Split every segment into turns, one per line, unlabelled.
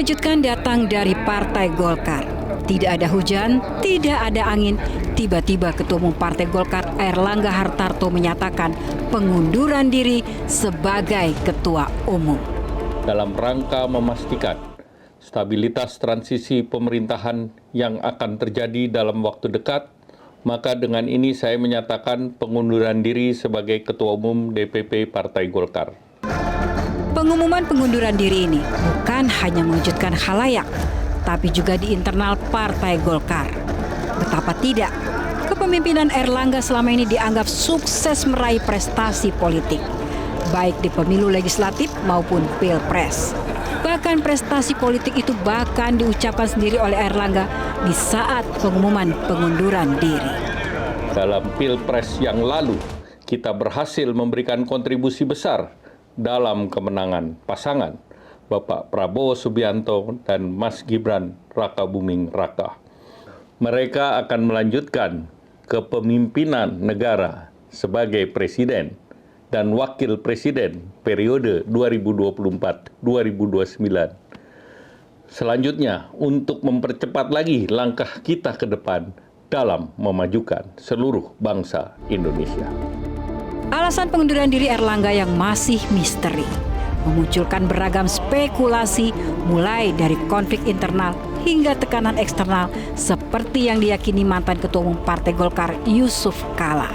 mengejutkan datang dari Partai Golkar. Tidak ada hujan, tidak ada angin. Tiba-tiba Ketua Umum Partai Golkar Airlangga Hartarto menyatakan pengunduran diri sebagai Ketua Umum.
Dalam rangka memastikan stabilitas transisi pemerintahan yang akan terjadi dalam waktu dekat, maka dengan ini saya menyatakan pengunduran diri sebagai Ketua Umum DPP Partai Golkar.
Pengumuman pengunduran diri ini bukan hanya mengejutkan khalayak, tapi juga di internal Partai Golkar. Betapa tidak, kepemimpinan Airlangga selama ini dianggap sukses meraih prestasi politik, baik di pemilu legislatif maupun pilpres. Bahkan prestasi politik itu bahkan diucapkan sendiri oleh Airlangga di saat pengumuman pengunduran diri.
Dalam pilpres yang lalu, kita berhasil memberikan kontribusi besar dalam kemenangan pasangan Bapak Prabowo Subianto dan Mas Gibran Rakabuming Raka. Mereka akan melanjutkan kepemimpinan negara sebagai presiden dan wakil presiden periode 2024-2029. Selanjutnya, untuk mempercepat lagi langkah kita ke depan dalam memajukan seluruh bangsa Indonesia.
Alasan pengunduran diri Airlangga yang masih misteri memunculkan beragam spekulasi mulai dari konflik internal hingga tekanan eksternal seperti yang diyakini mantan Ketua Umum Partai Golkar Yusuf Kala.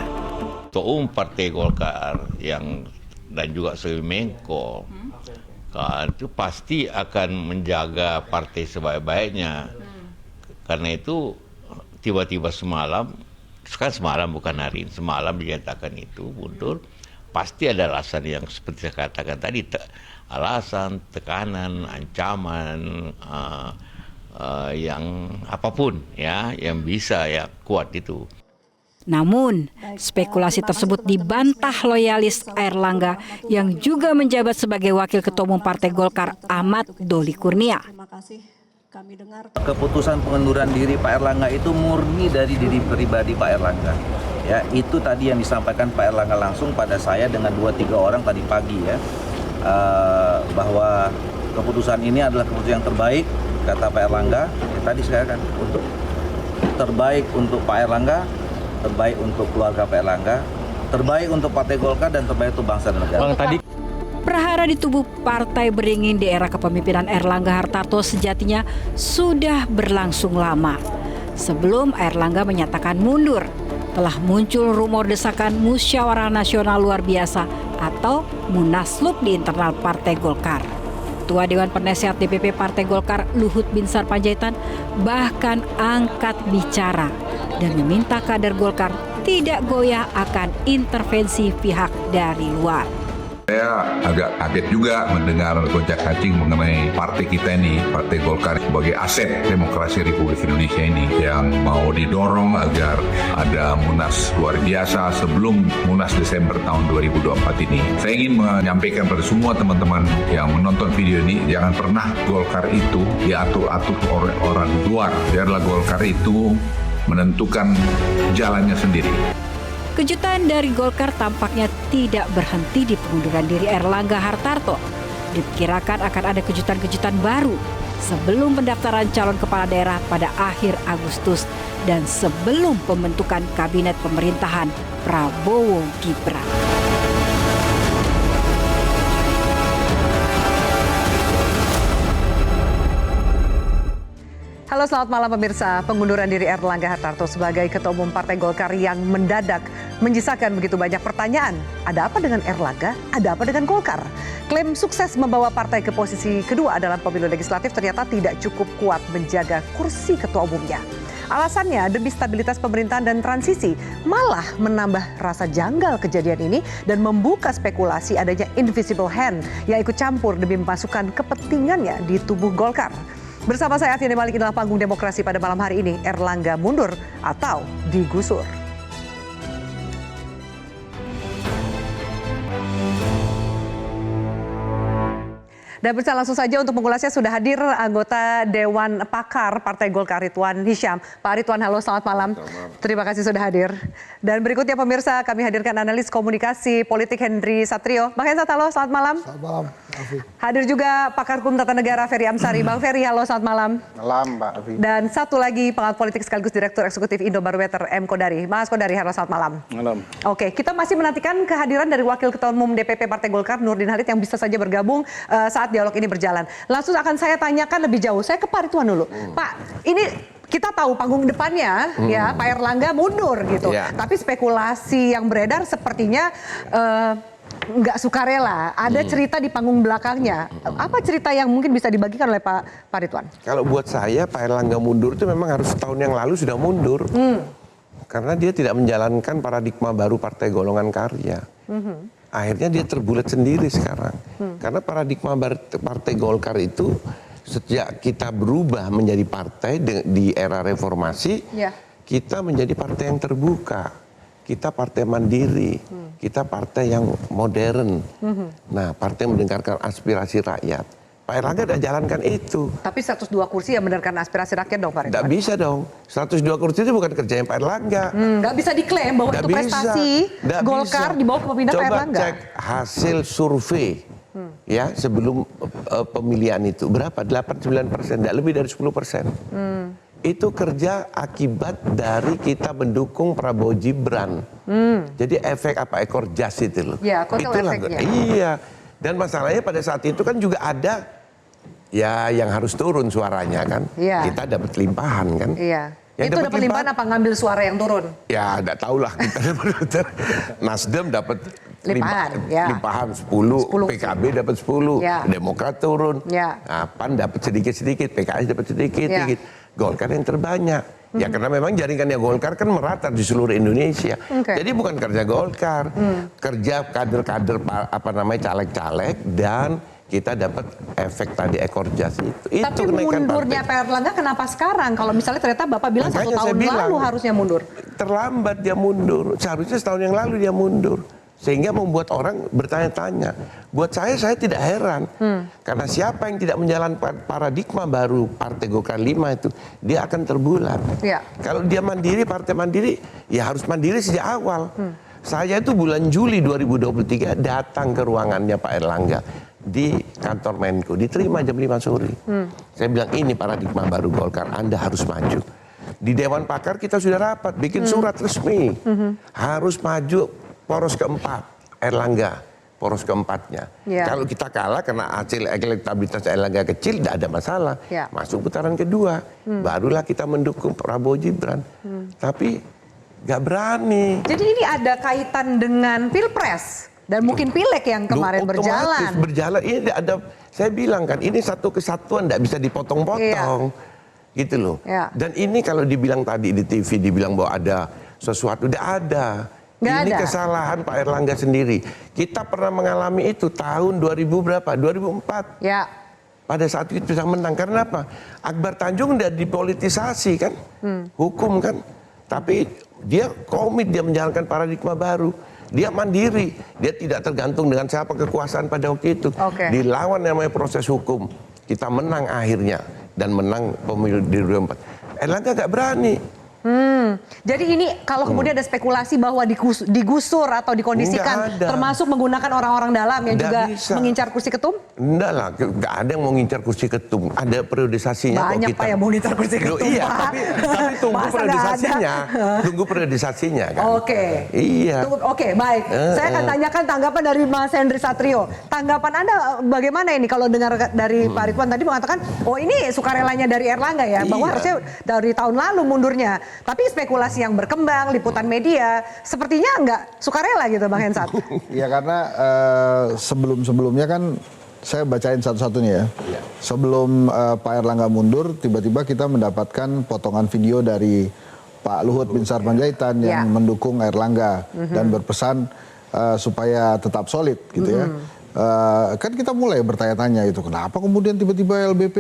Ketua Umum Partai Golkar dan juga sebagai Menko itu pasti akan menjaga partai sebaik-baiknya. Karena itu tiba-tiba semalam bukan hari ini, semalam dinyatakan itu mundur, pasti ada alasan yang seperti saya katakan tadi, alasan, tekanan, ancaman, yang apapun ya, yang bisa ya kuat itu.
Namun, spekulasi tersebut dibantah loyalis Airlangga yang juga menjabat sebagai Wakil Ketua Umum Partai Golkar Ahmad Doli Kurnia.
Keputusan pengunduran diri Pak Airlangga itu murni dari diri pribadi Pak Airlangga. Ya, itu tadi yang disampaikan Pak Airlangga langsung pada saya dengan 2-3 orang tadi pagi ya. Bahwa keputusan ini adalah keputusan yang terbaik, kata Pak Airlangga. Tadi saya kan untuk terbaik untuk Pak Airlangga, terbaik untuk keluarga Pak Airlangga, terbaik untuk Partai Golkar, dan terbaik untuk bangsa dan negara.
Prahara di tubuh partai beringin di era kepemimpinan Airlangga Hartarto sejatinya sudah berlangsung lama. Sebelum Airlangga menyatakan mundur, telah muncul rumor desakan musyawarah nasional luar biasa atau munaslup di internal Partai Golkar. Ketua Dewan Penasehat DPP Partai Golkar Luhut Binsar Panjaitan bahkan angkat bicara dan meminta kader Golkar tidak goyah akan intervensi pihak dari luar.
Saya agak kaget juga mendengar gonjak-ganjing mengenai partai kita ini, Partai Golkar sebagai aset demokrasi Republik Indonesia ini yang mau didorong agar ada munas luar biasa sebelum munas Desember tahun 2024 ini. Saya ingin menyampaikan pada semua teman-teman yang menonton video ini, jangan pernah Golkar itu diatur-atur oleh orang luar. Biarlah Golkar itu menentukan jalannya sendiri.
Kejutan dari Golkar tampaknya tidak berhenti di pengunduran diri Airlangga Hartarto. Diperkirakan akan ada kejutan-kejutan baru sebelum pendaftaran calon kepala daerah pada akhir Agustus dan sebelum pembentukan kabinet pemerintahan Prabowo Gibran.
Halo, selamat malam pemirsa. Pengunduran diri Airlangga Hartarto sebagai Ketua Umum Partai Golkar yang mendadak menyisakan begitu banyak pertanyaan. Ada apa dengan Airlangga? Ada apa dengan Golkar? Klaim sukses membawa partai ke posisi kedua dalam pemilu legislatif ternyata tidak cukup kuat menjaga kursi ketua umumnya. Alasannya demi stabilitas pemerintahan dan transisi, malah menambah rasa janggal kejadian ini dan membuka spekulasi adanya invisible hand yang ikut campur demi memasukkan kepentingannya di tubuh Golkar. Bersama saya Afiani Malik, inilah panggung demokrasi pada malam hari ini. Airlangga mundur atau digusur? Dan bisa langsung saja untuk mengulasnya sudah hadir anggota Dewan Pakar Partai Golkar Ridwan Hisyam. Pak Ridwan, halo, selamat malam. Terima kasih sudah hadir. Dan berikutnya pemirsa, kami hadirkan analis komunikasi politik Henry Satrio. Bang Hensat, halo, selamat malam.
Selamat malam, Afi.
Hadir juga pakar hukum tata negara Ferry Amsari. Bang Ferry, halo, selamat malam.
Malam, Mbak Afi.
Dan satu lagi pengamat politik sekaligus Direktur Eksekutif Indobarometer M. Kodari. Mas Kodari, halo, selamat malam.
Malam.
Oke, kita masih menantikan kehadiran dari Wakil Ketua Umum DPP Partai Golkar Nurdin Halid yang bisa saja bergabung saat dialog ini berjalan. Langsung akan saya tanyakan lebih jauh. Saya ke Pak Ridwan dulu. Pak, ini kita tahu panggung depannya ya Pak Erlangga mundur gitu.
Ya.
Tapi spekulasi yang beredar sepertinya nggak sukarela. Ada cerita di panggung belakangnya. Apa cerita yang mungkin bisa dibagikan oleh Pak Ridwan?
Kalau buat saya Pak Erlangga mundur itu memang harus tahun yang lalu sudah mundur. Karena dia tidak menjalankan paradigma baru Partai Golongan Karya. Akhirnya dia terbulat sendiri sekarang. Karena paradigma Partai Golkar itu sejak kita berubah menjadi partai di era reformasi, kita menjadi partai yang terbuka. Kita partai mandiri, kita partai yang modern. Nah, partai yang mendengarkan aspirasi rakyat. Pak Erlangga tidak jalankan itu.
Tapi 102 kursi yang mendengarkan aspirasi rakyat dong Pak Ridwan.
Tidak bisa dong. 102 kursi itu bukan kerjanya Pak Erlangga.
Nggak bisa diklaim bahwa itu prestasi Golkar di bawah kepemimpinan Pak Erlangga.
Coba cek hasil survei ya sebelum pemilihan itu. Berapa? 8-9%, tidak lebih dari 10%. Itu kerja akibat dari kita mendukung Prabowo Gibran. Jadi efek apa? Ekor jas itu loh.
Ya, kotel efeknya.
Iya. Dan masalahnya pada saat itu kan juga ada ya yang harus turun suaranya kan.
Iya.
Kita dapat limpahan kan.
Iya.
Yang
Itu dapat limpahan apa ngambil suara yang turun?
Ya, enggak tahu lah kita dapat. Nasdem dapat
Limpahan, ya.
limpahan 10, PKB dapat 10,
ya.
Demokrat turun,
Ya.
PAN dapat sedikit-sedikit, PKS dapat sedikit-sedikit, Golkar yang terbanyak. Ya karena memang jaringannya Golkar kan merata di seluruh Indonesia. Jadi bukan kerja Golkar, kerja kader-kader caleg-caleg dan kita dapat efek tadi ekor jas itu.
Tapi mundurnya Pak Erlangga kenapa sekarang? Kalau misalnya ternyata Bapak bilang
Makanya
1 tahun lalu harusnya mundur.
Terlambat dia mundur, seharusnya setahun yang lalu dia mundur. Sehingga membuat orang bertanya-tanya. Buat saya tidak heran. Karena siapa yang tidak menjalankan paradigma baru Partai Golkar 5 itu, dia akan terbulat.
Ya.
Kalau dia mandiri, Partai Mandiri, ya harus mandiri sejak awal. Saya itu bulan Juli 2023 datang ke ruangannya Pak Erlangga di kantor Menko, diterima jam 5 sore. Saya bilang ini paradigma baru Golkar, Anda harus maju. Di Dewan Pakar kita sudah rapat, bikin surat resmi. Harus maju poros keempat, Erlangga, poros keempatnya.
Ya.
Kalau kita kalah karena hasil elektabilitas Erlangga kecil, tidak ada masalah.
Ya.
Masuk putaran kedua, barulah kita mendukung Prabowo Gibran. Tapi nggak berani.
Jadi ini ada kaitan dengan Pilpres dan mungkin Pileg yang kemarin
Otomatis berjalan. Ini ada, saya bilang kan, ini satu kesatuan, tidak bisa dipotong-potong. Gitu loh.
Ya.
Dan ini kalau dibilang tadi di TV, dibilang bahwa ada sesuatu, tidak ada. Ini kesalahan Pak Erlangga sendiri. Kita pernah mengalami itu tahun 2000 berapa? 2004.
Ya.
Pada saat itu bisa menang. Karena apa? Akbar Tanjung udah dipolitisasi kan? Hukum kan? Tapi dia komit, dia menjalankan paradigma baru. Dia mandiri. Dia tidak tergantung dengan siapa kekuasaan pada waktu itu. Dilawan namanya proses hukum. Kita menang akhirnya. Dan menang pemilu di 2004. Erlangga gak berani.
Jadi ini kalau kemudian ada spekulasi bahwa digusur atau dikondisikan termasuk menggunakan orang-orang dalam yang juga mengincar kursi ketum?
Enggak lah, nggak ada yang mau ngincar kursi ketum. Ada periodisasinya.
Banyak Pak yang mau ngincar kursi ketum.
Iya,
Pak.
tapi tunggu periodisasinya. Tunggu periodisasnya kan.
Oke.
Iya.
Oke, baik. Saya akan tanyakan tanggapan dari Mas Henry Satrio. Tanggapan Anda bagaimana ini kalau dengar dari Pak Ridwan tadi mengatakan, oh ini sukarelanya dari Erlangga ya, bahwa harusnya dari tahun lalu mundurnya. Tapi spekulasi yang berkembang, liputan media, sepertinya nggak sukarela gitu Bang Hensat.
Ya karena sebelum-sebelumnya kan saya bacain satu-satunya ya. Sebelum Pak Erlangga mundur, tiba-tiba kita mendapatkan potongan video dari Pak Luhut bin Sarpanjaitan yang mendukung Erlangga dan berpesan supaya tetap solid gitu ya. Kan kita mulai bertanya-tanya itu kenapa kemudian tiba-tiba LBP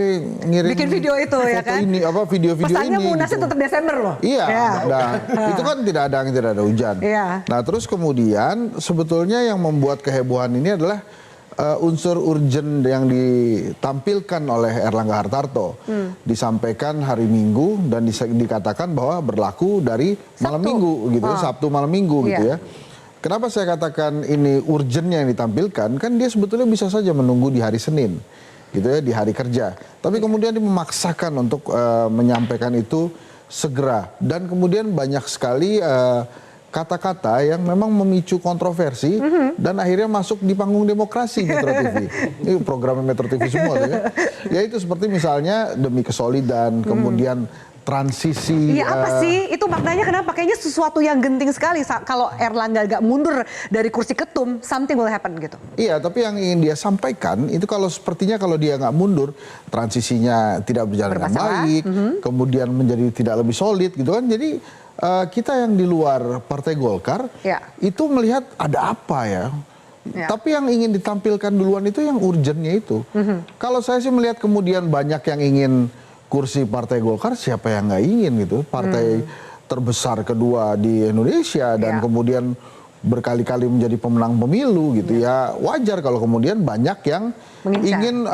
ngirim
bikin video itu ya kan?
Ini apa video-video ini?
Pesannya Munasnya
gitu.
tetap Desember loh.
Iya, nah, itu kan tidak ada angin, tidak ada hujan. Nah terus kemudian sebetulnya yang membuat kehebohan ini adalah unsur urgent yang ditampilkan oleh Erlangga Hartarto disampaikan hari Minggu dan dikatakan bahwa berlaku dari malam Minggu gitu ya, Sabtu malam Minggu gitu ya. Kenapa saya katakan ini urgentnya yang ditampilkan? Kan dia sebetulnya bisa saja menunggu di hari Senin gitu ya, di hari kerja. Tapi kemudian dia memaksakan untuk menyampaikan itu segera, dan kemudian banyak sekali kata-kata yang memang memicu kontroversi dan akhirnya masuk di panggung demokrasi Metro TV. Ini programnya Metro TV semua tuh ya. Ya itu seperti misalnya demi kesolidan, kemudian transisi.
Iya apa sih? Itu maknanya kenapa? Kayaknya sesuatu yang genting sekali. Kalau Erlangga gak mundur dari kursi ketum, something will happen gitu.
Iya, tapi yang ingin dia sampaikan itu kalau sepertinya kalau dia nggak mundur, transisinya tidak berjalan dengan baik, kemudian menjadi tidak lebih solid gitu kan. Jadi kita yang di luar Partai Golkar itu melihat ada apa ya. Tapi yang ingin ditampilkan duluan itu yang urgentnya itu. Kalau saya sih melihat kemudian banyak yang ingin kursi Partai Golkar, siapa yang nggak ingin gitu. Partai terbesar kedua di Indonesia dan kemudian berkali-kali menjadi pemenang pemilu gitu ya. Wajar kalau kemudian banyak yang ingin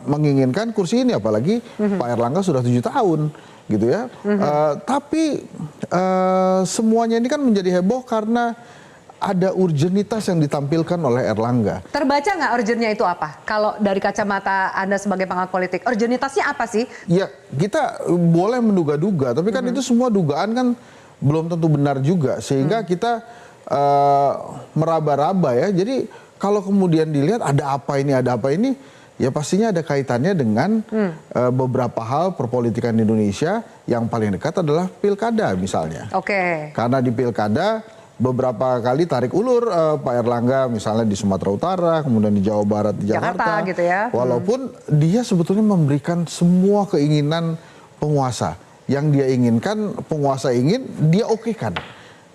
menginginkan kursi ini, apalagi Pak Erlangga sudah 7 tahun gitu ya. Tapi semuanya ini kan menjadi heboh karena ada urgenitas yang ditampilkan oleh Erlangga.
Terbaca nggak urgennya itu apa? Kalau dari kacamata Anda sebagai pengamat politik, urgenitasnya apa sih?
Ya kita boleh menduga-duga, tapi kan itu semua dugaan kan belum tentu benar juga, sehingga kita meraba-raba ya. Jadi kalau kemudian dilihat ada apa ini, ya pastinya ada kaitannya dengan beberapa hal perpolitikan di Indonesia. Yang paling dekat adalah pilkada misalnya. Karena di pilkada beberapa kali tarik ulur Pak Erlangga misalnya di Sumatera Utara, kemudian di Jawa Barat, di Jakarta
gitu ya.
Walaupun dia sebetulnya memberikan semua keinginan penguasa. Yang dia inginkan, penguasa ingin, dia okekan.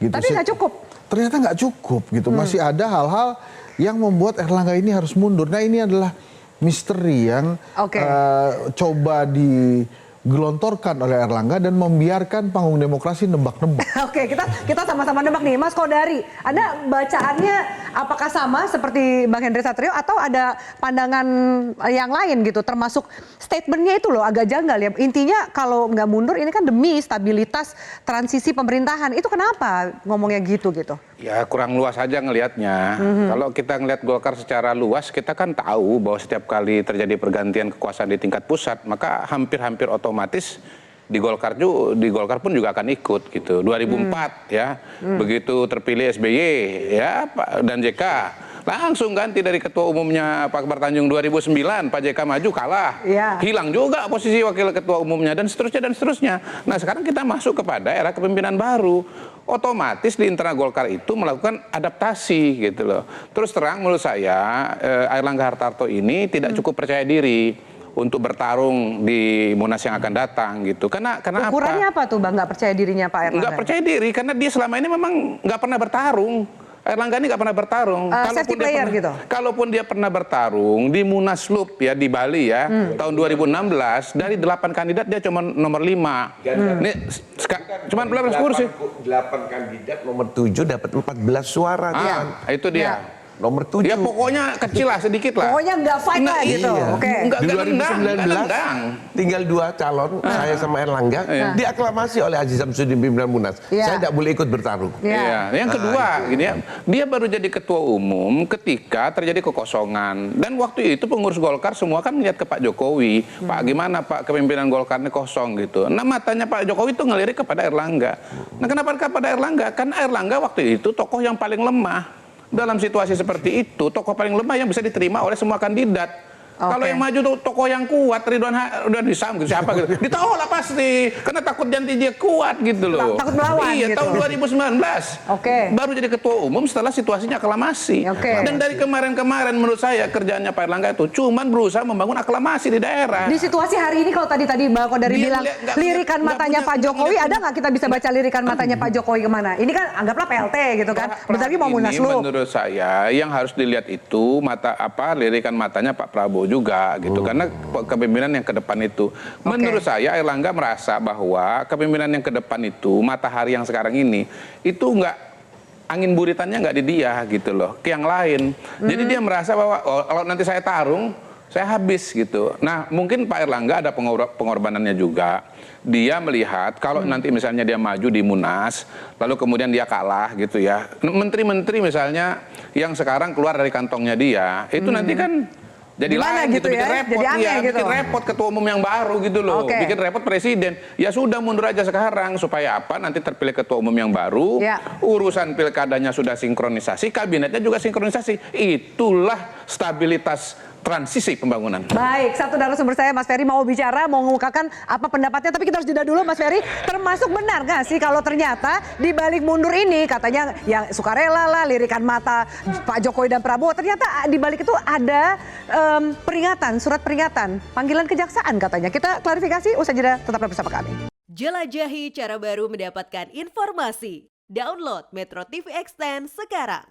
Gitu.
Tapi nggak cukup.
Ternyata nggak cukup gitu. Masih ada hal-hal yang membuat Erlangga ini harus mundur. Nah ini adalah misteri yang coba digelontorkan oleh Erlangga dan membiarkan panggung demokrasi nebak-nebak.
Oke, kita sama-sama nebak nih, Mas Kodari. Anda bacaannya apakah sama seperti Bang Henry Satrio atau ada pandangan yang lain gitu? Termasuk statementnya itu loh agak janggal ya. Intinya kalau nggak mundur ini kan demi stabilitas transisi pemerintahan. Itu kenapa ngomongnya gitu?
Ya kurang luas aja ngelihatnya. Kalau kita ngelihat Golkar secara luas, kita kan tahu bahwa setiap kali terjadi pergantian kekuasaan di tingkat pusat, maka hampir-hampir otomatis di Golkar pun juga akan ikut gitu. 2004 ya, begitu terpilih SBY ya dan JK, langsung ganti dari ketua umumnya Pak Akbar Tanjung. 2009 Pak JK maju kalah, hilang juga posisi wakil ketua umumnya dan seterusnya. Nah sekarang kita masuk kepada era kepemimpinan baru. Otomatis di internal Golkar itu melakukan adaptasi gitu loh. Terus terang menurut saya Erlangga Hartarto ini tidak cukup percaya diri untuk bertarung di Munas yang akan datang gitu. Karena
ukurannya apa tuh Bang nggak percaya dirinya Pak Erlangga?
Nggak percaya diri karena dia selama ini memang nggak pernah bertarung. Erlangga ini nggak pernah bertarung. Kalaupun dia pernah bertarung di Munaslup ya di Bali ya tahun 2016 dari 8 kandidat dia cuma nomor 5. Ini cuma 14 kursi.
8 kandidat nomor 7 dapat 14 suara.
Itu dia.
Nomor 7.
Ya pokoknya kecil lah, sedikit lah.
Pokoknya nggak fight lah gitu.
Di 2019 tinggal 2 calon, saya sama Erlangga, diaklamasi oleh Aziz Samsudin pimpinan Munas. Saya tidak boleh ikut bertarung.
Yang kedua, gini ya, dia baru jadi ketua umum ketika terjadi kekosongan. Dan waktu itu pengurus Golkar semua kan melihat ke Pak Jokowi. Pak gimana Pak kepemimpinan Golkar ini kosong gitu. Nah matanya Pak Jokowi itu ngelirik kepada Erlangga. Nah kenapa kepada Erlangga? Karena Erlangga waktu itu tokoh yang paling lemah. Dalam situasi seperti itu, tokoh paling lemah yang bisa diterima oleh semua kandidat. Kalau yang maju tuh tokoh yang kuat, Ridwan Hisam gitu, siapa gitu, ditolak pasti, karena takut janji dia kuat gitu loh.
Takut melawan
gitu. Tahun 2019, baru jadi ketua umum setelah situasinya aklamasi. Dan dari kemarin menurut saya kerjaannya Pak Erlangga itu cuman berusaha membangun aklamasi di daerah.
Di situasi hari ini kalau tadi Bang Kodari bilang lirikan matanya Pak Jokowi, ada nggak kita bisa baca lirikan matanya Pak Jokowi kemana? Ini kan anggaplah PLT gitu kan, bentar lagi mau Munaslup.
Menurut saya yang harus dilihat itu lirikan matanya Pak Prabowo juga gitu karena kepemimpinan yang ke depan itu menurut saya Erlangga merasa bahwa kepemimpinan yang ke depan itu matahari yang sekarang ini itu nggak angin buritannya nggak di dia gitu loh, ke yang lain. Jadi dia merasa bahwa kalau nanti saya tarung, saya habis gitu. Nah, mungkin Pak Erlangga ada pengorbanannya juga. Dia melihat kalau nanti misalnya dia maju di Munas, lalu kemudian dia kalah gitu ya. Menteri-menteri misalnya yang sekarang keluar dari kantongnya dia, itu nanti kan jadi
Gimana
lain
gitu
gitu, bikin
ya?
repot
Jadi aneh
dia,
gitu.
bikin repot ketua umum yang baru gitu loh,
Oke.
bikin repot presiden. Ya sudah mundur aja sekarang supaya apa? Nanti terpilih ketua umum yang baru,
Ya.
urusan pilkadanya sudah sinkronisasi, kabinetnya juga sinkronisasi. Itulah stabilitas transisi pembangunan.
Baik, satu narasumber saya Mas Ferry mau bicara, mau mengungkapkan apa pendapatnya, tapi kita harus jeda dulu Mas Ferry. Termasuk benar nggak sih kalau ternyata di balik mundur ini katanya yang sukarela lah, lirikan mata Pak Jokowi dan Prabowo, ternyata di balik itu ada peringatan, surat peringatan, panggilan kejaksaan katanya. Kita klarifikasi, usai jeda, tetaplah bersama kami.
Jelajahi cara baru mendapatkan informasi. Download Metro TV Extend sekarang.